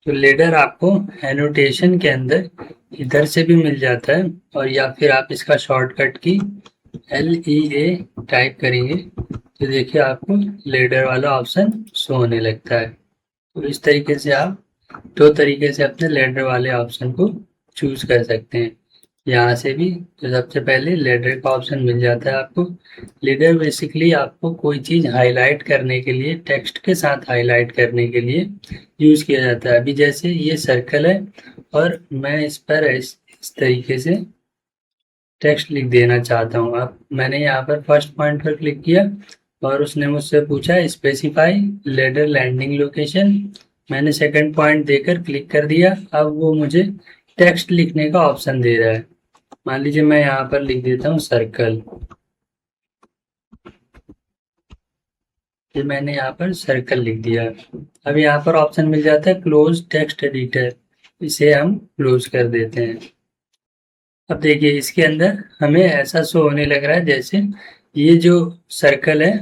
तो लेडर आपको एनोटेशन के अंदर इधर से भी मिल जाता है, और या फिर आप इसका शॉर्टकट की LEA टाइप करेंगे तो देखिए आपको लेडर वाला ऑप्शन शो होने लगता है। तो इस तरीके से आप दो तरीके से अपने लेडर वाले ऑप्शन को चूज कर सकते हैं। यहाँ से भी तो सबसे पहले लेडर का ऑप्शन मिल जाता है आपको। लेडर बेसिकली आपको कोई चीज़ हाईलाइट करने के लिए, टेक्स्ट के साथ हाईलाइट करने के लिए यूज किया जाता है। अभी जैसे ये सर्कल है और मैं इस पर इस तरीके से टेक्स्ट लिख देना चाहता हूँ। अब मैंने यहाँ पर फर्स्ट पॉइंट पर क्लिक किया और उसने मुझसे पूछा स्पेसिफाई लेडर लैंडिंग लोकेशन। मैंने सेकंड पॉइंट देकर क्लिक कर दिया। अब वो मुझे टेक्स्ट लिखने का ऑप्शन दे रहा है। मान लीजिए मैं यहाँ पर लिख देता हूँ सर्कल। ये मैंने यहाँ पर सर्कल लिख दिया। अब यहाँ पर ऑप्शन मिल जाता है क्लोज टेक्स्ट एडिटर। इसे हम क्लोज कर देते हैं। अब देखिए इसके अंदर हमें ऐसा शो होने लग रहा है जैसे ये जो सर्कल है,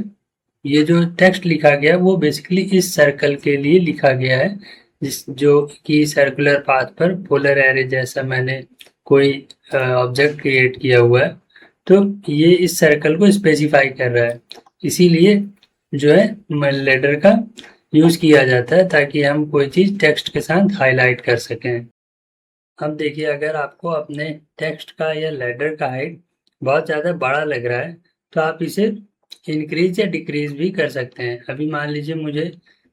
ये जो टेक्स्ट लिखा गया है वो बेसिकली इस सर्कल के लिए लिखा गया है, जिस जो कि सर्कुलर पाथ पर पोलर एरे जैसा मैंने कोई ऑब्जेक्ट क्रिएट किया हुआ है। तो ये इस सर्कल को स्पेसिफाई कर रहा है, इसीलिए जो है लेडर का यूज किया जाता है ताकि हम कोई चीज़ टेक्स्ट के साथ हाईलाइट कर सकें। अब देखिए अगर आपको अपने टेक्स्ट का या लेटर का हाइट बहुत ज़्यादा बड़ा लग रहा है तो आप इसे इंक्रीज या डिक्रीज भी कर सकते हैं। अभी मान लीजिए मुझे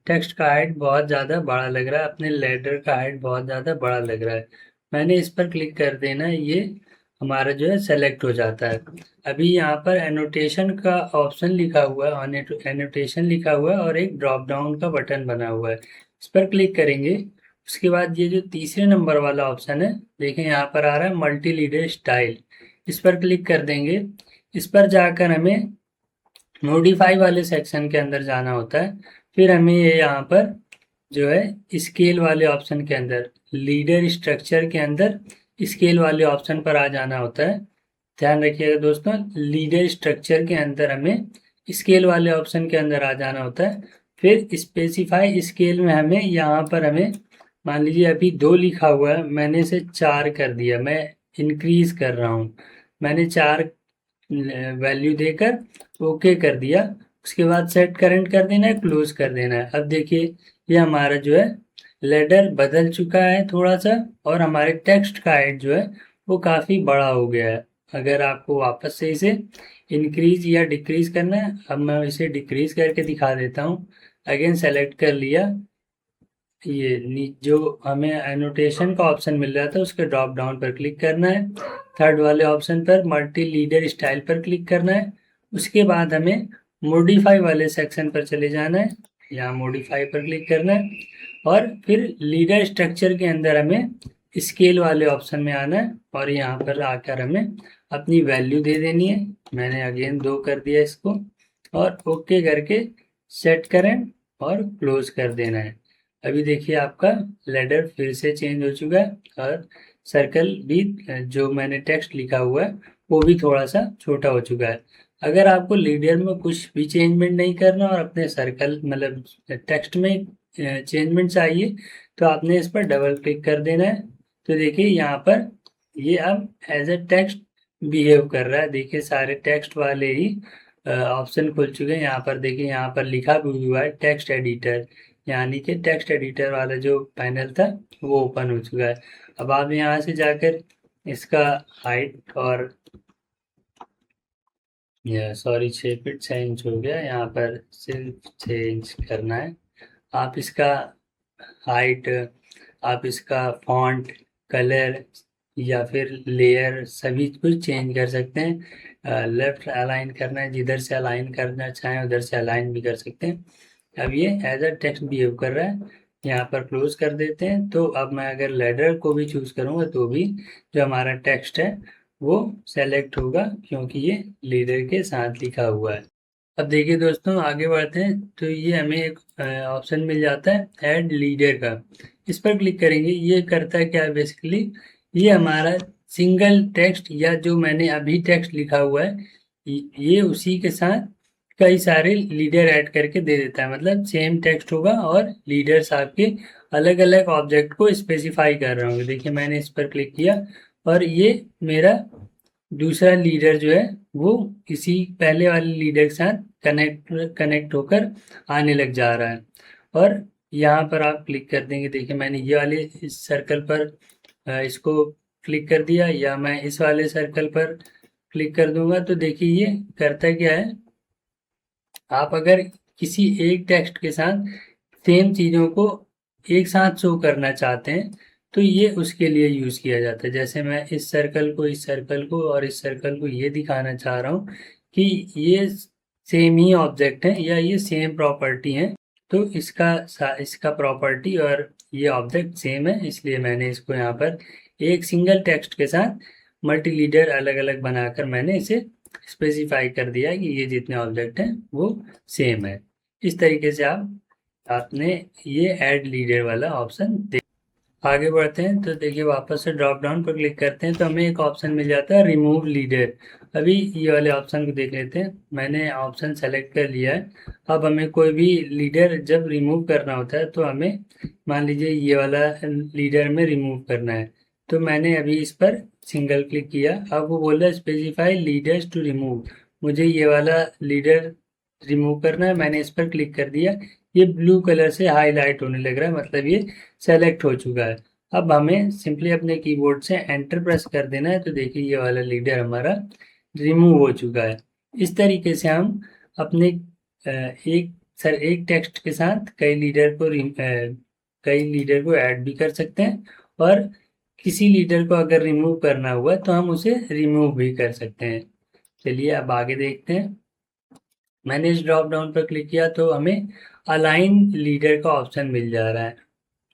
टेक्स्ट का हाइट बहुत ज़्यादा बड़ा लग रहा है, अपने लेटर का हाइट बहुत ज़्यादा बड़ा लग रहा है। मैंने इस पर क्लिक कर देना, ये हमारा जो है सेलेक्ट हो जाता है। अभी यहाँ पर एनोटेशन का ऑप्शन लिखा हुआ है, एनोटेशन लिखा हुआ है और एक ड्रॉप डाउन का बटन बना हुआ है। इस पर क्लिक करेंगे, उसके बाद ये जो तीसरे नंबर वाला ऑप्शन है, देखें यहाँ पर आ रहा है मल्टी लीडर स्टाइल। इस पर क्लिक कर देंगे। इस पर जाकर हमें मॉडिफाई वाले सेक्शन के अंदर जाना होता है। फिर हमें ये यहाँ पर जो है स्केल वाले ऑप्शन के अंदर, लीडर स्ट्रक्चर के अंदर स्केल वाले ऑप्शन पर आ जाना होता है। ध्यान रखिएगा दोस्तों, लीडर स्ट्रक्चर के अंदर हमें स्केल वाले ऑप्शन के अंदर आ जाना होता है। फिर स्पेसिफाई स्केल में हमें यहाँ पर हमें मान लीजिए अभी 2 लिखा हुआ है, मैंने इसे 4 कर दिया। मैं इंक्रीज कर रहा हूँ, मैंने 4 वैल्यू देकर ओके कर दिया। उसके बाद सेट करंट कर देना है, क्लोज कर देना है। अब देखिए ये हमारा जो है लेडर बदल चुका है थोड़ा सा, और हमारे टेक्स्ट का हाइट जो है वो काफ़ी बड़ा हो गया है। अगर आपको वापस से इसे इंक्रीज या डिक्रीज करना है, अब मैं इसे डिक्रीज करके दिखा देता हूँ। अगेन सेलेक्ट कर लिया, ये जो हमें एनोटेशन का ऑप्शन मिल रहा था उसके ड्रॉप डाउन पर क्लिक करना है। थर्ड वाले ऑप्शन पर मल्टी लीडर स्टाइल पर क्लिक करना है। उसके बाद हमें मॉडिफाई वाले सेक्शन पर चले जाना है, यहाँ मॉडिफाई पर क्लिक करना है और फिर लीडर स्ट्रक्चर के अंदर हमें स्केल वाले ऑप्शन में आना है और यहाँ पर आकर हमें अपनी वैल्यू दे देनी है। मैंने अगेन 2 कर दिया इसको और ओके करके सेट करें और क्लोज कर देना है। अभी देखिए आपका लेडर फिर से चेंज हो चुका है और सर्कल भी, जो मैंने टेक्स्ट लिखा हुआ है वो भी थोड़ा सा छोटा हो चुका है। अगर आपको लीडर में कुछ भी चेंजमेंट नहीं करना और अपने सर्कल मतलब टेक्स्ट में चेंजमेंट चाहिए तो आपने इस पर डबल क्लिक कर देना है। तो देखिए यहाँ पर ये अब एज ए टेक्स्ट बिहेव कर रहा है। देखिए सारे टेक्स्ट वाले ही ऑप्शन खुल चुके हैं। यहाँ पर देखिए, यहाँ पर लिखा भी हुआ है टेक्स्ट एडिटर, यानी कि टेक्स्ट एडिटर वाला जो पैनल था वो ओपन हो चुका है। अब आप यहाँ से जाकर इसका हाइट और सॉरी 6 फीट चेंज हो गया, यहाँ पर सिर्फ चेंज करना है। आप इसका हाइट, आप इसका फॉन्ट, कलर या फिर लेयर सभी कुछ चेंज कर सकते हैं। लेफ्ट अलाइन करना है, जिधर से अलाइन करना चाहें उधर से अलाइन भी कर सकते हैं। अब ये एज अ टेक्स्ट बिहेव कर रहा है। यहाँ पर क्लोज कर देते हैं। तो अब मैं अगर लेडर को भी चूज करूँगा तो भी जो हमारा टेक्स्ट है वो सेलेक्ट होगा, क्योंकि ये लीडर के साथ लिखा हुआ है। अब देखिए दोस्तों आगे बढ़ते हैं। तो ये हमें एक ऑप्शन मिल जाता है ऐड लीडर का। इस पर क्लिक करेंगे। ये करता है क्या, बेसिकली ये हमारा सिंगल टेक्स्ट या जो मैंने अभी टेक्स्ट लिखा हुआ है ये उसी के साथ कई सारे लीडर ऐड करके दे देता है, मतलब सेम टेक्स्ट होगा और लीडर्स आपके अलग अलग ऑब्जेक्ट को स्पेसिफाई कर रहे होंगे। देखिए मैंने इस पर क्लिक किया और ये मेरा दूसरा लीडर जो है वो किसी पहले वाले लीडर के साथ कनेक्ट होकर आने लग जा रहा है। और यहाँ पर आप क्लिक कर देंगे, देखिए मैंने ये वाले इस सर्कल पर इसको क्लिक कर दिया, या मैं इस वाले सर्कल पर क्लिक कर दूंगा तो देखिए ये करता क्या है, आप अगर किसी एक टेक्स्ट के साथ सेम चीज़ों को एक साथ शो करना चाहते हैं तो ये उसके लिए यूज़ किया जाता है। जैसे मैं इस सर्कल को, इस सर्कल को और इस सर्कल को ये दिखाना चाह रहा हूँ कि ये सेम ही ऑब्जेक्ट है या ये सेम प्रॉपर्टी है, तो इसका प्रॉपर्टी और ये ऑब्जेक्ट सेम है, इसलिए मैंने इसको यहाँ पर एक सिंगल टेक्स्ट के साथ मल्टी लीडर अलग अलग बनाकर मैंने इसे स्पेसिफाई कर दिया कि ये जितने ऑब्जेक्ट हैं वो सेम है। इस तरीके से आपने ये ऐड लीडर वाला ऑप्शन दे। आगे बढ़ते हैं तो देखिए वापस से ड्रॉप डाउन पर क्लिक करते हैं तो हमें एक ऑप्शन मिल जाता है रिमूव लीडर। अभी ये वाले ऑप्शन को देख लेते हैं। मैंने ऑप्शन सेलेक्ट कर लिया है। अब हमें कोई भी लीडर जब रिमूव करना होता है तो हमें मान लीजिए ये वाला लीडर में रिमूव करना है, तो मैंने अभी इस पर सिंगल क्लिक किया। अब वो बोल रहा है स्पेसिफाई लीडर्स टू रिमूव, मुझे ये वाला लीडर रिमूव करना है। मैंने इस पर क्लिक कर दिया, ये ब्लू कलर से हाईलाइट होने लग रहा है, मतलब ये सेलेक्ट हो चुका है। अब हमें सिंपली अपने कीबोर्ड से एंटर प्रेस कर देना है, तो देखिए ये वाला लीडर हमारा रिमूव हो चुका है। इस तरीके से हम अपने एक टेक्स्ट के साथ कई लीडर को ऐड भी कर सकते हैं, और किसी लीडर को अगर रिमूव करना हुआ तो हम उसे रिमूव भी कर सकते हैं। चलिए अब आगे देखते हैं। मैंने इस ड्रॉप डाउन पर क्लिक किया तो हमें अलाइन लीडर का ऑप्शन मिल जा रहा है,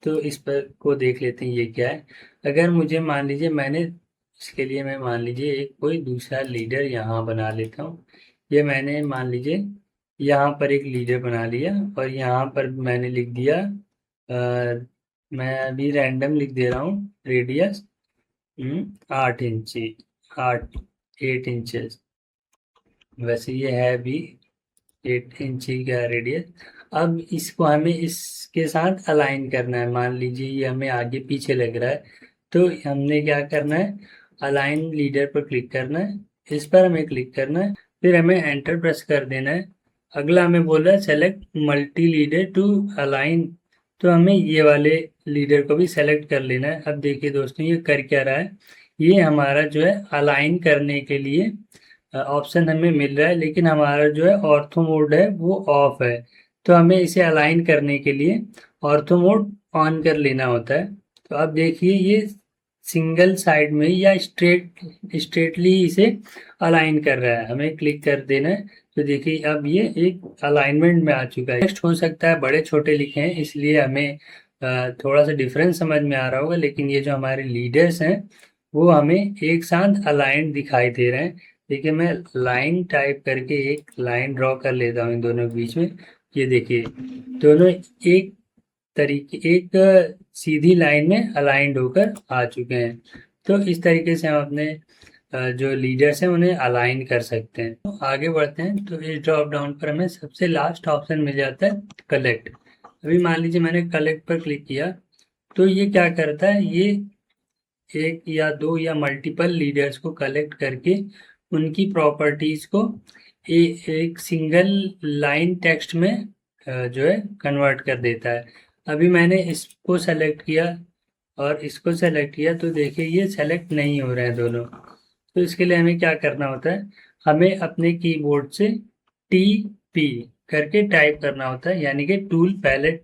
तो इस पर को देख लेते हैं ये क्या है। अगर मुझे मान लीजिए इसके लिए मैं मान लीजिए एक कोई दूसरा लीडर यहाँ बना लेता हूँ। ये मैंने मान लीजिए यहाँ पर एक लीडर बना लिया और यहाँ पर मैंने लिख दिया मैं अभी रैंडम लिख दे रहा हूँ रेडियस 8 इंची 8 इंचेस। वैसे ये है भी 8 इंची का रेडियस। अब इसको हमें इसके साथ अलाइन करना है। मान लीजिए ये हमें आगे पीछे लग रहा है, तो हमने क्या करना है, अलाइन लीडर पर क्लिक करना है, इस पर हमें क्लिक करना है, फिर हमें एंटर प्रेस कर देना है। अगला हमें बोल रहा है select multi leader to align, तो हमें ये वाले लीडर को भी सेलेक्ट कर लेना है। अब देखिए दोस्तों ये कर क्या रहा है, ये हमारा जो है अलाइन करने के लिए ऑप्शन हमें मिल रहा है, लेकिन हमारा जो है ऑर्थो मोड है वो ऑफ है। तो हमें इसे अलाइन करने के लिए ऑर्थो मोड ऑन कर लेना होता है। तो अब देखिए ये सिंगल साइड में या स्ट्रेटली इसे अलाइन कर रहा है, हमें क्लिक कर देना है। तो देखिए अब ये एक अलाइनमेंट में आ चुका है। टेक्स्ट हो सकता है बड़े छोटे लिखे हैं, इसलिए हमें थोड़ा सा डिफरेंस समझ में आ रहा होगा, लेकिन ये जो हमारे लीडर्स हैं वो हमें एक साथ अलाइन दिखाई दे रहे हैं। देखिए मैं लाइन टाइप करके एक लाइन ड्रॉ कर लेता हूँ इन दोनों के बीच में। ये देखिए दोनों एक सीधी लाइन में अलाइंड होकर आ चुके हैं। तो इस तरीके से हम अपने जो लीडर्स हैं उन्हें अलाइन कर सकते हैं। तो आगे बढ़ते हैं तो इस ड्रॉप डाउन पर हमें सबसे लास्ट ऑप्शन मिल जाता है कलेक्ट। अभी मान लीजिए मैंने कलेक्ट पर क्लिक किया तो ये क्या करता है, ये एक या दो या मल्टीपल लीडर्स को कलेक्ट करके उनकी प्रॉपर्टीज को एक सिंगल लाइन टेक्स्ट में जो है कन्वर्ट कर देता है। अभी मैंने इसको सेलेक्ट किया और इसको सेलेक्ट किया तो देखिए ये सेलेक्ट नहीं हो रहे हैं दोनों। तो इसके लिए हमें क्या करना होता है, हमें अपने कीबोर्ड से TP करके टाइप करना होता है, यानी कि टूल पैलेट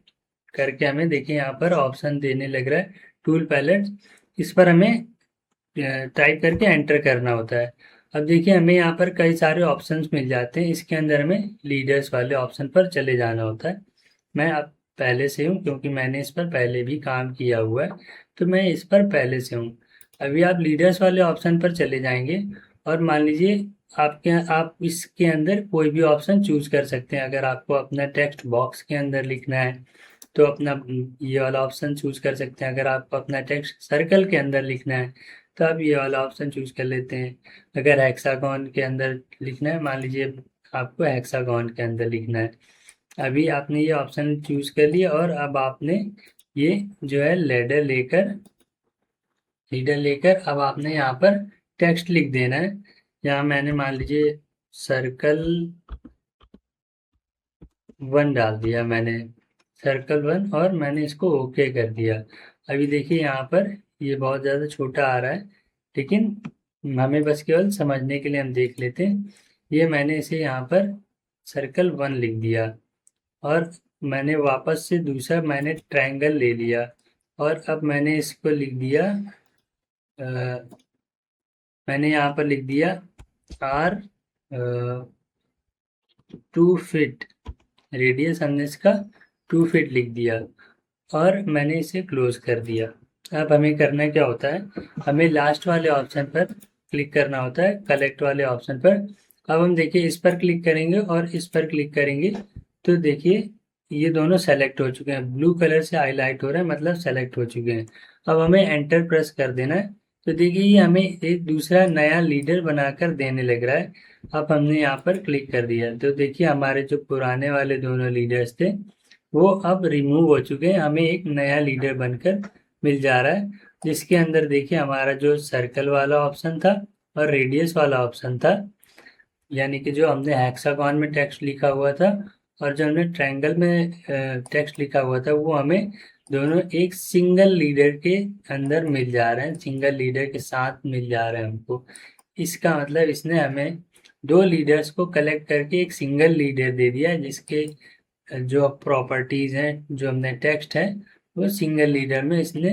करके हमें देखिए यहाँ पर ऑप्शन देने लग रहा है टूल पैलेट, इस पर हमें टाइप करके एंटर करना होता है। अब देखिए हमें यहाँ पर कई सारे ऑप्शंस मिल जाते हैं, इसके अंदर हमें लीडर्स वाले ऑप्शन पर चले जाना होता है। मैं अब पहले से हूँ क्योंकि मैंने इस पर पहले भी काम किया हुआ है, तो मैं इस पर पहले से हूँ। अभी आप लीडर्स वाले ऑप्शन पर चले जाएंगे और मान लीजिए आप इसके अंदर कोई भी ऑप्शन चूज कर सकते हैं। अगर आपको अपना टेक्स्ट बॉक्स के अंदर लिखना है तो अपना ये वाला ऑप्शन चूज कर सकते हैं। अगर आपको अपना टेक्स्ट सर्कल के अंदर लिखना है तो आप ये वाला ऑप्शन चूज कर लेते हैं। अगर हेक्सागोन के अंदर लिखना है, मान लीजिए आपको हेक्सागोन के अंदर लिखना है। अभी आपने ये ऑप्शन चूज कर लिया और अब आपने ये जो है लीडर लेकर अब आपने यहाँ पर टेक्स्ट लिख देना है। यहाँ मैंने मान लीजिए सर्कल 1 डाल दिया मैंने, सर्कल 1, और मैंने इसको ओके कर दिया। अभी देखिए यहाँ पर ये बहुत ज़्यादा छोटा आ रहा है, लेकिन हमें बस केवल समझने के लिए हम देख लेते हैं। ये मैंने इसे यहाँ पर सर्कल 1 लिख दिया और मैंने वापस से दूसरा मैंने ट्रायंगल ले लिया और अब मैंने इसको लिख दिया, मैंने यहाँ पर लिख दिया R 2 फीट, रेडियस हमने इसका 2 फीट लिख दिया और मैंने इसे क्लोज कर दिया। अब हमें करना क्या होता है, हमें लास्ट वाले ऑप्शन पर क्लिक करना होता है, कलेक्ट वाले ऑप्शन पर। अब हम देखिए इस पर क्लिक करेंगे और इस पर क्लिक करेंगे तो देखिए ये दोनों सेलेक्ट हो चुके हैं, ब्लू कलर से हाईलाइट हो रहे हैं, मतलब सेलेक्ट हो चुके हैं। अब हमें एंटर प्रेस कर देना है तो देखिए ये हमें एक दूसरा नया लीडर बनाकर देने लग रहा है। अब हमने यहाँ पर क्लिक कर दिया तो देखिए हमारे जो पुराने वाले दोनों लीडर्स थे वो अब रिमूव हो चुके हैं, हमें एक नया लीडर बनकर मिल जा रहा है, जिसके अंदर देखिए हमारा जो सर्कल वाला ऑप्शन था और रेडियस वाला ऑप्शन था, यानी कि जो हमने हेक्सागोन में टेक्स्ट लिखा हुआ था और जो हमने ट्रायंगल में टेक्स्ट लिखा हुआ था, वो हमें दोनों एक सिंगल लीडर के अंदर मिल जा रहे हैं, सिंगल लीडर के साथ मिल जा रहे हैं हमको। इसका मतलब इसने हमें दो लीडर्स को कलेक्ट करके एक सिंगल लीडर दे दिया, जिसके जो प्रॉपर्टीज हैं, जो हमने टेक्स्ट है, वो सिंगल लीडर में इसने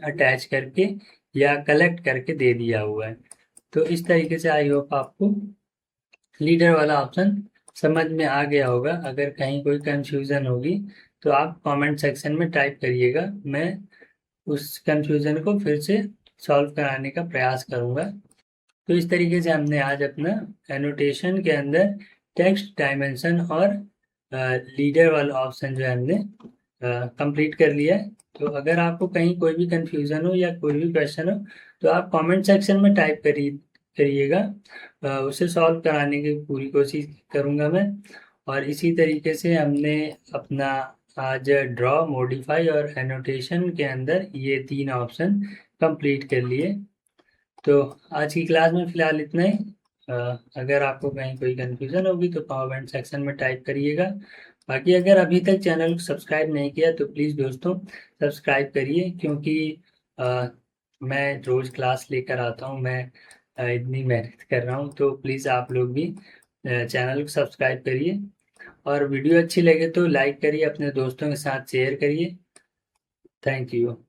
अटैच करके या कलेक्ट करके दे दिया हुआ है। तो इस तरीके से आई होप आपको लीडर वाला ऑप्शन समझ में आ गया होगा। अगर कहीं कोई कंफ्यूजन होगी तो आप कमेंट सेक्शन में टाइप करिएगा, मैं उस कंफ्यूजन को फिर से सॉल्व कराने का प्रयास करूंगा। तो इस तरीके से हमने आज अपना एनोटेशन के अंदर टेक्स्ट डायमेंशन और लीडर वाला ऑप्शन जो है हमने कंप्लीट कर लिया है। तो अगर आपको कहीं कोई भी कंफ्यूजन हो या कोई भी क्वेश्चन हो तो आप कमेंट सेक्शन में टाइप करिएगा, उसे सॉल्व कराने की पूरी कोशिश करूंगा मैं। और इसी तरीके से हमने अपना आज ड्रॉ, मॉडिफाई और एनोटेशन के अंदर ये 3 ऑप्शन कंप्लीट कर लिए। तो आज की क्लास में फिलहाल इतना ही। अगर आपको कहीं कोई कंफ्यूजन होगी तो कमेंट सेक्शन में टाइप करिएगा। बाकी अगर अभी तक चैनल को सब्सक्राइब नहीं किया तो प्लीज़ दोस्तों सब्सक्राइब करिए, क्योंकि मैं रोज़ क्लास लेकर आता हूँ, मैं इतनी मेहनत कर रहा हूँ, तो प्लीज़ आप लोग भी चैनल को सब्सक्राइब करिए और वीडियो अच्छी लगे तो लाइक करिए, अपने दोस्तों के साथ शेयर करिए। Thank you.